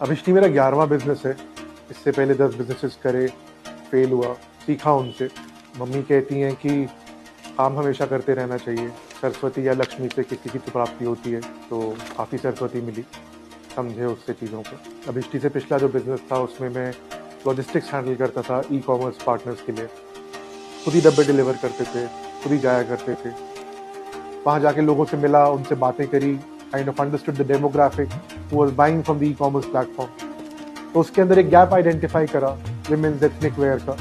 अभिष्टी मेरा 11वां बिजनेस है। इससे पहले 10 बिजनेसेस करे, फेल हुआ, सीखा उनसे। मम्मी कहती हैं कि काम हमेशा करते रहना चाहिए, सरस्वती या लक्ष्मी से किसी की तो प्राप्ति होती है, तो काफ़ी सरस्वती मिली, समझे उससे चीज़ों को। अभिष्टी से पिछला जो बिजनेस था उसमें मैं लॉजिस्टिक्स हैंडल करता था ई कॉमर्स पार्टनर्स के लिए। खुद ही डब्बे डिलीवर करते थे, खुद ही जाया करते थे। वहाँ जाके लोगों से मिला, उनसे बातें करी, kind of understood the demographic who was buying from the e commerce platform. तो उसके अंदर एक गैप आइडेंटिफाई करा विमेन्स एथनिक वेयर का,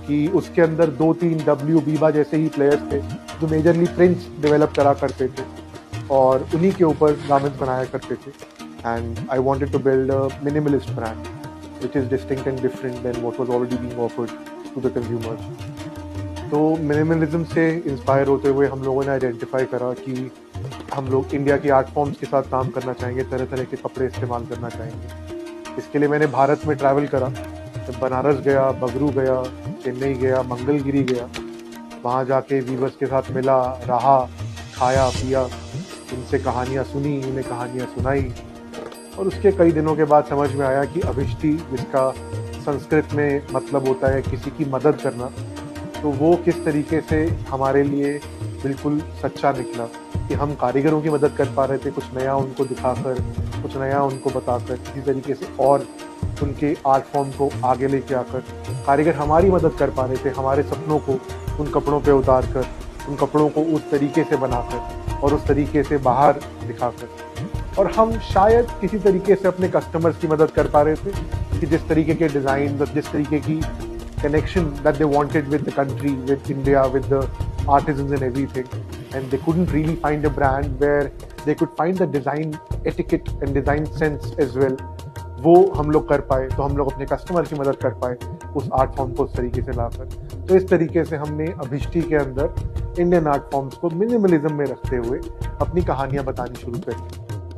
कि उसके अंदर 2-3 डब्ल्यू बीबा जैसे ही प्लेयर्स थे जो मेजरली प्रिंट्स डेवलप करा करते थे और उन्हीं के ऊपर गारमेंट्स बनाया करते थे। And I wanted to build a minimalist brand which is distinct and different than what was already being offered to the consumers. तो मिनिमलिज्म से इंस्पायर होते हुए हम लोगों ने आइडेंटिफाई करा कि हम लोग इंडिया की आर्ट फॉर्म्स के साथ काम करना चाहेंगे, तरह तरह के कपड़े इस्तेमाल करना चाहेंगे। इसके लिए मैंने भारत में ट्रैवल करा, बनारस गया, बगरू गया, चेन्नई गया, मंगलगिरी गया। वहाँ जाके वीवर्स के साथ मिला, रहा, खाया पिया, उनसे कहानियाँ सुनी, उन्हें कहानियाँ सुनाई। और उसके कई दिनों के बाद समझ में आया कि अभिष्टी, जिसका संस्कृत में मतलब होता है किसी की मदद करना, तो वो किस तरीके से हमारे लिए बिल्कुल सच्चा निकला कि हम कारीगरों की मदद कर पा रहे थे, कुछ नया उनको दिखाकर, कुछ नया उनको बताकर, किसी तरीके से और उनके आर्ट फॉर्म को आगे लेके आकर। कारीगर हमारी मदद कर पा रहे थे, हमारे सपनों को उन कपड़ों पे उतार कर, उन कपड़ों को उस तरीके से बनाकर और उस तरीके से बाहर दिखाकर। और हम शायद किसी तरीके से अपने कस्टमर्स की मदद कर पा रहे थे कि जिस तरीके के डिज़ाइन, जिस तरीके की connection that they wanted with the country, with India, with the artisans and everything. And they couldn't really find a brand where they could find the design etiquette and design sense as well. वो हम लोग कर पाए, तो हम लोग अपने customer की मदद कर पाए उस आर्ट फॉर्म को उस तरीके से लाकर। तो इस तरीके से हमने अभिष्टी के अंदर इंडियन आर्ट फॉर्म्स को मिनिमलिज्म में रखते हुए अपनी कहानियां बतानी शुरू करी।